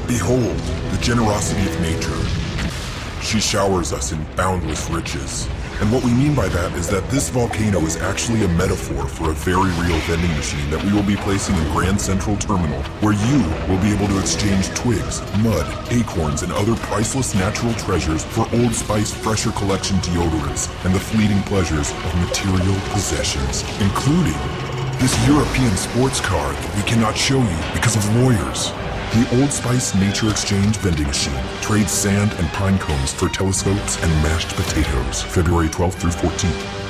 Behold, the generosity of nature. She showers us in boundless riches. And what we mean by that is that this volcano is actually a metaphor for a very real vending machine that we will be placing in Grand Central Terminal, where you will be able to exchange twigs, mud, acorns, and other priceless natural treasures for Old Spice Fresher Collection deodorants and the fleeting pleasures of material possessions, including this European sports car that we cannot show you because of lawyers. The Old Spice Nature Exchange vending machine trades sand and pine cones for telescopes and mashed potatoes, February 12th through 14th.